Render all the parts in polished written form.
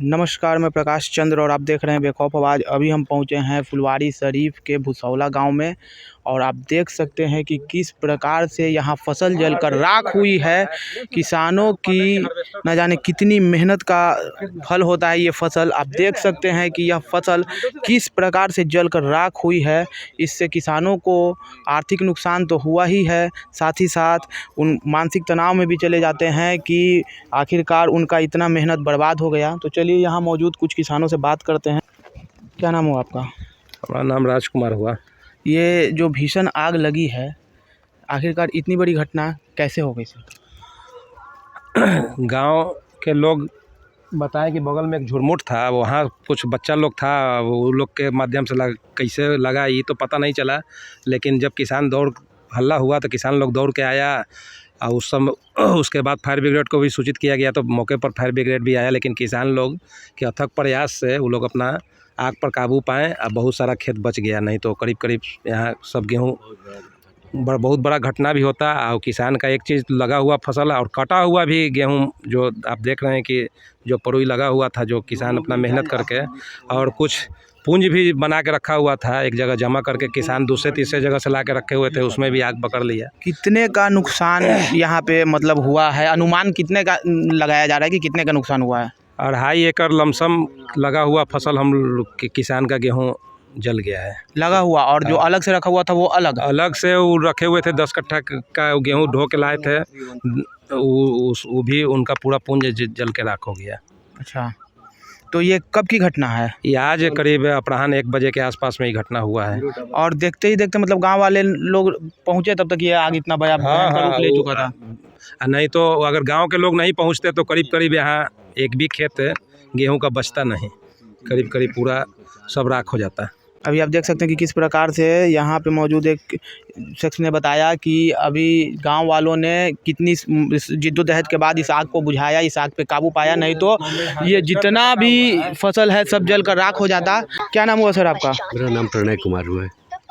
नमस्कार, मैं प्रकाश चंद्र और आप देख रहे हैं बेखौफ आवाज़। अभी हम पहुंचे हैं फुलवारी शरीफ के भुसौला गांव में और आप देख सकते हैं कि किस प्रकार से यहां फसल जलकर राख हुई है। किसानों की न जाने कितनी मेहनत का फल होता है ये फसल। आप देख सकते हैं कि यह फसल किस प्रकार से जलकर राख हुई है। इससे किसानों को आर्थिक नुकसान तो हुआ ही है, साथ ही साथ उन मानसिक तनाव में भी चले जाते हैं कि आखिरकार उनका इतना मेहनत बर्बाद हो गया। तो चलिए यहाँ मौजूद कुछ किसानों से बात करते हैं। क्या नाम हुआ आपका? हमारा नाम राजकुमार हुआ। ये जो भीषण आग लगी है, आखिरकार इतनी बड़ी घटना कैसे हो गई सर? गांव के लोग बताएं कि बगल में एक झुरमुट था, वहाँ कुछ बच्चा लोग था, वो लोग के माध्यम से कैसे लगा ये तो पता नहीं चला। लेकिन जब किसान हल्ला हुआ तो किसान लोग दौड़ के आया और उस समय उसके बाद फायर ब्रिगेड को भी सूचित किया गया, तो मौके पर फायर ब्रिगेड भी आया। लेकिन किसान लोग के अथक प्रयास से वो लोग अपना आग पर काबू पाएँ और बहुत सारा खेत बच गया। नहीं तो करीब करीब यहाँ सब गेहूँ बहुत बड़ा घटना भी होता। और किसान का एक चीज़ लगा हुआ फसल और कटा हुआ भी गेहूं, जो आप देख रहे हैं कि जो परुई लगा हुआ था, जो किसान अपना मेहनत करके और कुछ पूंज भी बना के रखा हुआ था, एक जगह जमा करके किसान दूसरे तीसरे जगह से ला के रखे हुए थे, उसमें भी आग पकड़ लिया। कितने का नुकसान यहाँ पे मतलब हुआ है? अनुमान कितने का लगाया जा रहा है कि कितने का नुकसान हुआ है? 2.5 एकड़ लमसम लगा हुआ फसल हम लोग के किसान का गेहूँ जल गया है। लगा हुआ और जो अलग से रखा हुआ था वो अलग से वो रखे हुए थे। 10 कट्ठा का गेहूँ ढो के लाए थे, वो भी उनका पूरा पूंज जल के राख हो गया। अच्छा, तो ये कब की घटना है? ये आज करीब अपराह्न 1 बजे के आसपास में ही घटना हुआ है। और देखते ही देखते मतलब गांव वाले लोग पहुंचे तब तक ये आग इतना बड़ा भयंकर रूप ले चुका था। नहीं तो अगर गांव के लोग नहीं पहुंचते तो करीब करीब यहाँ एक भी खेत गेहूं का बचता नहीं, करीब करीब पूरा सब राख हो जाता है। अभी आप देख सकते हैं कि किस प्रकार से यहाँ पे मौजूद एक शख्स ने बताया कि अभी गांव वालों ने कितनी जिद्दोजहद के बाद इस आग को बुझाया, इस आग पे काबू पाया, नहीं तो ये जितना भी फसल है सब जल कर राख हो जाता। क्या नाम हुआ सर आपका? मेरा नाम प्रणय कुमार हुआ है।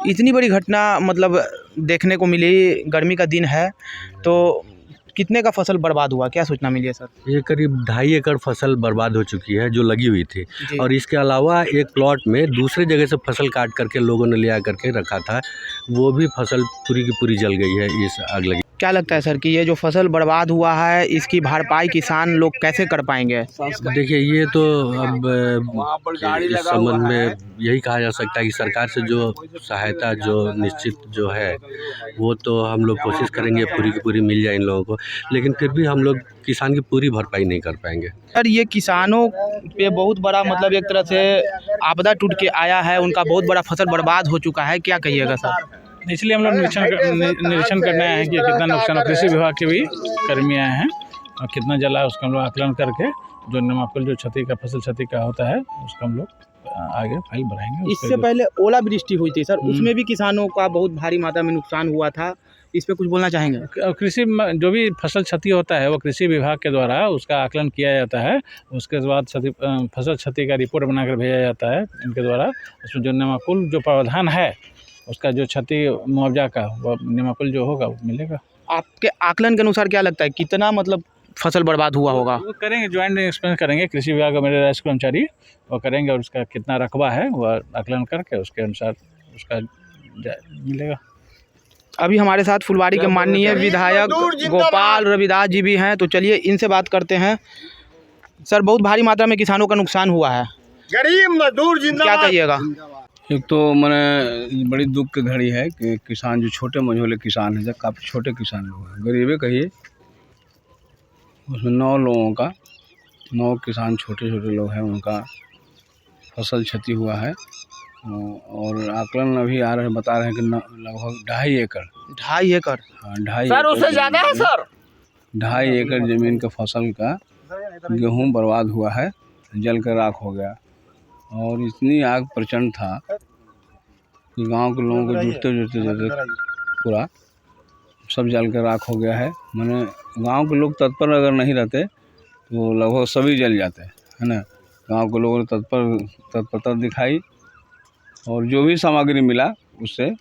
इतनी बड़ी घटना मतलब देखने को मिली, गर्मी का दिन है, तो कितने का फसल बर्बाद हुआ, क्या सूचना मिली है सर? ये करीब 2.5 एकड़ फसल बर्बाद हो चुकी है जो लगी हुई थी, और इसके अलावा एक प्लॉट में दूसरे जगह से फसल काट करके लोगों ने ले आ करके रखा था, वो भी फसल पूरी की पूरी जल गई है इस आग लगी। क्या लगता है सर कि ये जो फसल बर्बाद हुआ है इसकी भरपाई किसान लोग कैसे कर पाएंगे? देखिए, ये तो अब इस संबंध में यही कहा जा सकता है कि सरकार से जो सहायता जो निश्चित जो है वो तो हम लोग कोशिश करेंगे पूरी की पूरी मिल जाए इन लोगों को, लेकिन फिर भी हम लोग किसान की पूरी भरपाई नहीं कर पाएंगे। सर, ये किसानों पे बहुत बड़ा मतलब एक तरह से आपदा टूट के आया है, उनका बहुत बड़ा फसल बर्बाद हो चुका है, क्या कहिएगा सर? इसलिए हम लोग निरीक्षण करने आए हैं कि कितना नुकसान, कृषि विभाग के भी कर्मी आए हैं और कितना जला है उसका हम लोग आकलन करके जो नमाकुल जो क्षति का फसल क्षति का होता है उसका हम लोग आगे फाइल बढ़ाएंगे। इससे पहले ओलावृष्टि हुई थी सर, उसमें भी किसानों का बहुत भारी मात्रा में नुकसान हुआ था, इस पे कुछ बोलना चाहेंगे? कृषि जो भी फसल क्षति होता है वो कृषि विभाग के द्वारा उसका आकलन किया जाता है, उसके बाद फसल क्षति का रिपोर्ट बनाकर भेजा जाता है इनके द्वारा। उसमें जो नमाकुल जो प्रावधान है उसका जो क्षति मुआवजा का वो नमाकुल जो होगा वो मिलेगा। आपके आकलन के अनुसार क्या लगता है कितना मतलब फसल बर्बाद हुआ होगा? वो करेंगे, ज्वाइंट इंस्पेक्शन करेंगे, कृषि विभाग का मेरे राजस्व कर्मचारी वो करेंगे और उसका कितना रकबा है वो आकलन करके उसके अनुसार उसका मिलेगा। अभी हमारे साथ फुलवारी के माननीय विधायक गोपाल रविदास जी भी हैं, तो चलिए इनसे बात करते हैं। सर, बहुत भारी मात्रा में किसानों का नुकसान हुआ है, गरीब मजदूर जिंदाबाद, क्या कहिएगा? एक तो मैंने बड़ी दुख की घड़ी है कि किसान जो छोटे मझोले किसान हैं, काफ़ी छोटे किसान लोग हैं, गरीबे कहिए, उसमें 9 लोगों का 9 किसान छोटे छोटे लोग हैं, उनका फसल क्षति हुआ है। और आकलन अभी आ रहे बता रहे हैं कि लगभग 2.5 एकड़। 2.5 एकड़? हाँ, 2.5 सर उससे ज़्यादा है सर। 2.5 एकड़ ज़मीन का फसल का गेहूँ बर्बाद हुआ है, जल कर राख हो गया। और इतनी आग प्रचंड था कि गांव के लोगों को जुटते पूरा सब जल कर राख हो गया है। माने गांव के लोग तत्पर अगर नहीं रहते तो लगभग सभी जल जाते है ना। गांव के लोगों ने तत्परता दिखाई और जो भी सामग्री मिला उससे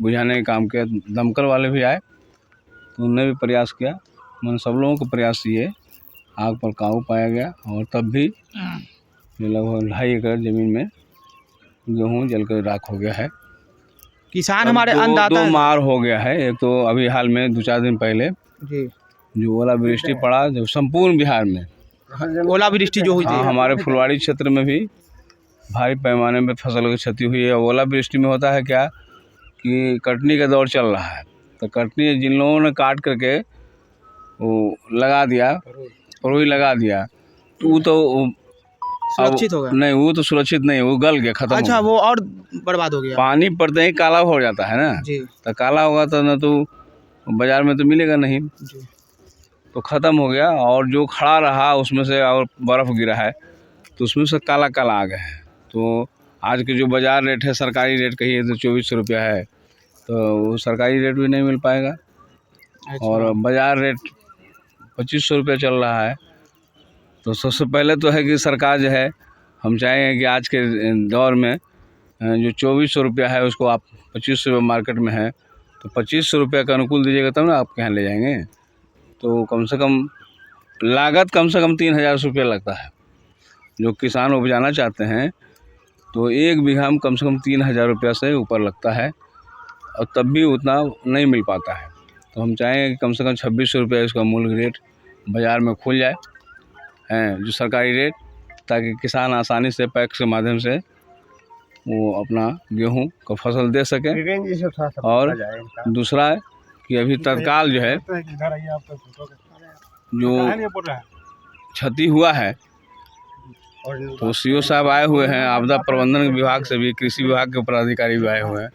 बुझाने का काम किया। दमकल वाले भी आए तो उन्होंने भी प्रयास किया, मैंने सब लोगों को प्रयास किए, आग पर काबू पाया गया। और तब भी जो लगभग 2.5 एकड़ ज़मीन में गेहूँ जलकर राख हो गया है। किसान हमारे अब अन्नदाता दो हैं। मार हो गया है। एक तो अभी हाल में 2-4 दिन पहले जी, जो ओलावृष्टि पड़ा जो संपूर्ण बिहार में, ओलावृष्टि जो हुई थी। हाँ, हमारे फुलवाड़ी क्षेत्र में भी भारी पैमाने में फसल की क्षति हुई है। ओलावृष्टि में होता है क्या कि कटनी का दौर चल रहा है, तो कटनी जिन लोगों ने काट करके वो लगा दिया, प्रोई लगा दिया, तो वो तो सुरक्षित हो गया। नहीं, वो तो सुरक्षित नहीं, वो गल गया, खत्म अच्छा, हो गया। वो और बर्बाद हो गया। पानी पड़ते ही काला हो जाता है ना, जी तो काला होगा तो ना तो बाजार में तो मिलेगा नहीं, जी। तो ख़त्म हो गया। और जो खड़ा रहा उसमें से और बर्फ़ गिरा है तो उसमें से काला काला आ गया है। तो आज के जो बाज़ार रेट है, सरकारी रेट कहिए तो 2400 रुपया है, तो वो सरकारी रेट भी नहीं मिल पाएगा। अच्छा। और बाज़ार रेट 2500 रुपया चल रहा है। तो सबसे पहले तो है कि सरकार जो है, हम चाहेंगे कि आज के दौर में जो 2400 रुपया है उसको आप 2500 रुपये मार्केट में है, तो 2500 रुपये का अनुकूल दीजिएगा तब ना आपके यहाँ ले जाएंगे। तो कम से कम लागत कम से कम 3000 रुपये लगता है। जो किसान उपजाना चाहते हैं तो 1 बीघा में कम से कम 3000 रुपया से ऊपर लगता है, और तब भी उतना नहीं मिल पाता है। तो हम चाहेंगे कि कम से कम 2600 रुपये इसका मूल्य रेट बाज़ार में खुल जाए, हैं जो सरकारी रेट, ताकि किसान आसानी से पैक्स के माध्यम से वो अपना गेहूं का फसल दे सके। और दूसरा कि अभी तत्काल जो है जो क्षति हुआ है, तो सीओ साहब आए हुए हैं, आपदा प्रबंधन विभाग से भी, कृषि विभाग के पदाधिकारी भी आए हुए हैं,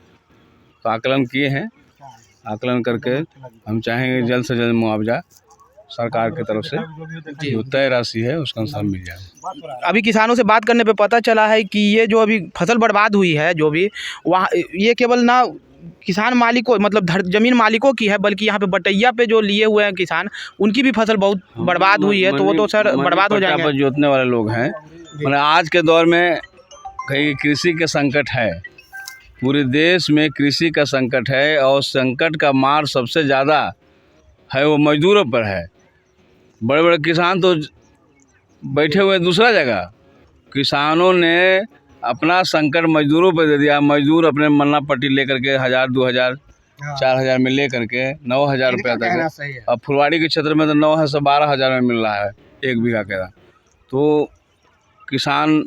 तो आकलन किए हैं। आकलन करके हम चाहेंगे जल्द से जल्द मुआवजा सरकार की तरफ से जो तय राशि है उसका अनुसार मिल जाए। अभी किसानों से बात करने पे पता चला है कि ये जो अभी फसल बर्बाद हुई है, जो भी वहाँ, ये केवल ना किसान मालिकों मतलब ज़मीन मालिकों की है, बल्कि यहाँ पे बटैया पे जो लिए हुए हैं किसान, उनकी भी फसल बहुत बर्बाद हुई है। तो वो तो सर बर्बाद हो जाएंगे। जोतने वाले लोग हैं, मतलब आज के दौर में कहीं कृषि के संकट है, पूरे देश में कृषि का संकट है, और संकट का मार सबसे ज़्यादा है वो मजदूरों पर है। बड़े बड़े किसान तो बैठे हुए दूसरा जगह, किसानों ने अपना संकट मजदूरों पर दे दिया। मजदूर अपने मन्ना पट्टी लेकर के 1000, 2000, 4000 में ले करके 9000 रुपया तक। अब फुलवाड़ी के क्षेत्र में तो 9 से 12,000 में मिल रहा है 1 बीघा का। तो किसान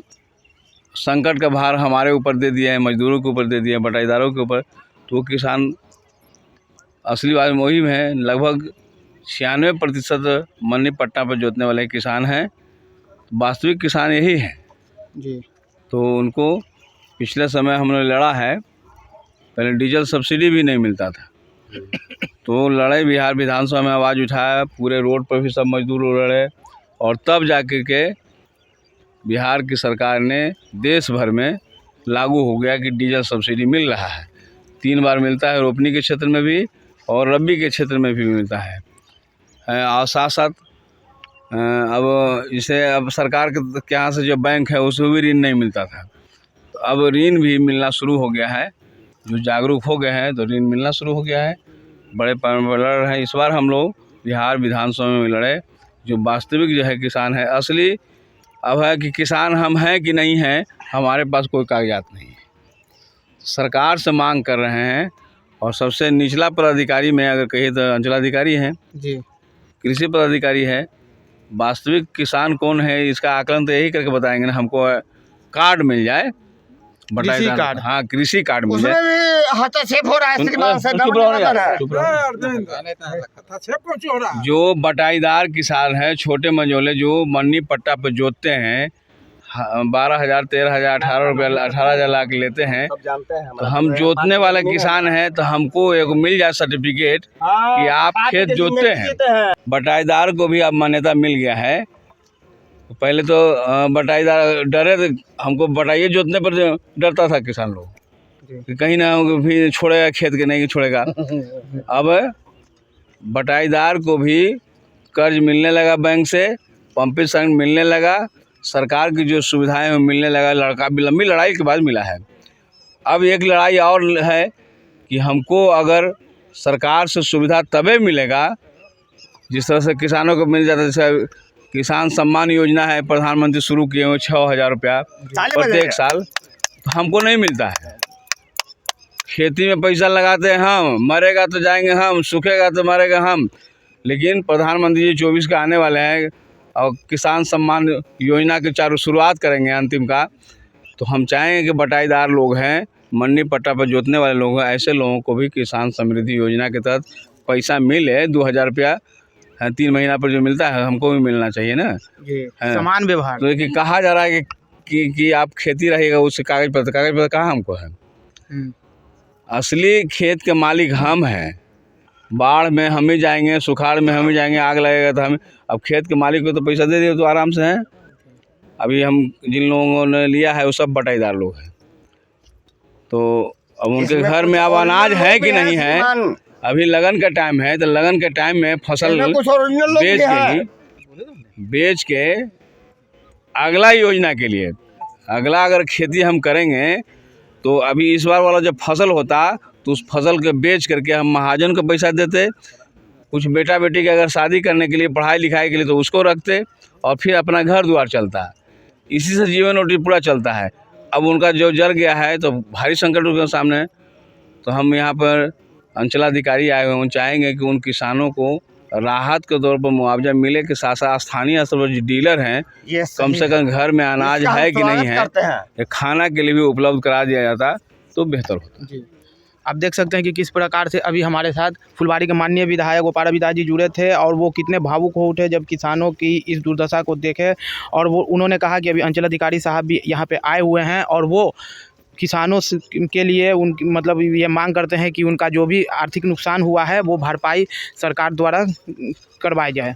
संकट का भार हमारे ऊपर दे दिया है, मजदूरों के ऊपर दे दिया है, बटाईदारों के ऊपर। तो किसान असली बात में वही है, लगभग 96% मन्नी पट्टा पर जोतने वाले किसान हैं। वास्तविक किसान यही हैं जी। तो उनको पिछले समय हमने लड़ा है, पहले डीजल सब्सिडी भी नहीं मिलता था, तो लड़ाई बिहार विधानसभा में आवाज़ उठाया, पूरे रोड पर भी सब मजदूर लड़े, और तब जाकर के बिहार की सरकार ने देश भर में लागू हो गया कि डीजल सब्सिडी मिल रहा है। 3 बार मिलता है, रोपनी के क्षेत्र में भी और रबी के क्षेत्र में भी मिलता है। और साथ साथ अब इसे अब सरकार के यहाँ से जो बैंक है उसमें भी ऋण नहीं मिलता था, तो अब ऋण भी मिलना शुरू हो गया है। जो जागरूक हो गए हैं तो ऋण मिलना शुरू हो गया है। बड़े पैमाने पर लड़ रहे हैं। इस बार हम लोग बिहार विधानसभा में लड़े, जो वास्तविक जो है किसान है असली। अब है कि किसान हम हैं कि नहीं हैं, हमारे पास कोई कागजात नहीं है, सरकार से मांग कर रहे हैं। और सबसे निचला पदाधिकारी में अगर कहिए तो अंचलाधिकारी हैं जी, कृषि पदाधिकारी है। वास्तविक किसान कौन है इसका आकलन तो यही करके बताएंगे ना, हमको कार्ड मिल जाए, कृषि कार्ड। हाँ, कृषि कार्ड मिल उसमें जाए। भी हस्तक्षेप हो रहा है श्रीमान से। चुप रहो यार, चुप रहो। जो बटाईदार किसान है, छोटे मझोले जो मन्नी पट्टा पर जोतते हैं, 12,000, 13,000, 18,000 ला के लेते हैं, तो हम जोतने वाले किसान हैं, तो हमको एक मिल जाए सर्टिफिकेट कि आप खेत जोतते हैं। बटाईदार को भी अब मान्यता मिल गया है। पहले तो बटाईदार डरे थे, हमको बटाइए जोतने पर डरता था किसान लोग कि कहीं ना भी छोड़ेगा खेत के, नहीं छोड़ेगा। अब बटाईदार को भी कर्ज मिलने लगा, बैंक से पंपिंग सेट मिलने लगा, सरकार की जो सुविधाएं हैं मिलने लगा। लड़का भी लंबी लड़ाई के बाद मिला है। अब एक लड़ाई और है कि हमको अगर सरकार से सुविधा तभी मिलेगा जिस तरह से किसानों को मिल जाता है। जैसे किसान सम्मान योजना है प्रधानमंत्री शुरू किए हुए 6,000 रुपया प्रत्येक साल, तो हमको नहीं मिलता है। खेती में पैसा लगाते हैं हम, मरेगा तो जाएंगे हम, सूखेगा तो मरेगा हम। लेकिन प्रधानमंत्री जी 24 का आने वाले हैं और किसान सम्मान योजना के चारों शुरुआत करेंगे अंतिम का। तो हम चाहेंगे कि बटाईदार लोग हैं, मंडी पट्टा पर जोतने वाले लोग हैं, ऐसे लोगों को भी किसान समृद्धि योजना के तहत पैसा मिले। 2,000 रुपया 3 महीना पर जो मिलता है हमको भी मिलना चाहिए ना। समान व्यवहार। तो ये कहा जा रहा है कि आप खेती रहिएगा उससे कागज पत्र कहाँ हमको है। असली खेत के मालिक हम हैं। बाढ़ में हम ही जाएंगे, सुखाड़ में हम ही जाएंगे, आग लगेगा तो हम। अब खेत के मालिक को तो पैसा दे दिए तो आराम से हैं। अभी हम जिन लोगों ने लिया है वो सब बटाईदार लोग हैं। तो अब उनके घर में अब अनाज है कि नहीं है। अभी लगन का टाइम है, तो लगन के टाइम में फसल बेच के अगला योजना के लिए अगला अगर खेती हम करेंगे तो अभी इस बार वाला जब फसल होता तो उस फसल के बेच करके हम महाजन को पैसा देते। कुछ बेटा बेटी के अगर शादी करने के लिए, पढ़ाई लिखाई के लिए तो उसको रखते और फिर अपना घर द्वार चलता है। इसी से जीवन रोटी पूरा चलता है। अब उनका जो जल गया है तो भारी संकट उनके सामने। तो हम यहाँ पर अंचलाधिकारी आए हुए हैं, चाहेंगे कि उन किसानों को राहत के तौर पर मुआवजा मिले के साथ साथ स्थानीय स्तर पर जो डीलर हैं कम से कम घर में अनाज है कि नहीं है खाना के लिए भी उपलब्ध करा दिया जाता तो बेहतर होता। आप देख सकते हैं कि किस प्रकार से अभी हमारे साथ फुलवारी के माननीय विधायक गोपाल रविदास जी जुड़े थे और वो कितने भावुक हो उठे जब किसानों की इस दुर्दशा को देखे। और वो उन्होंने कहा कि अभी अंचलाधिकारी साहब भी यहाँ पे आए हुए हैं और वो किसानों के लिए उनकी मतलब ये मांग करते हैं कि उनका जो भी आर्थिक नुकसान हुआ है वो भरपाई सरकार द्वारा करवाई जाए।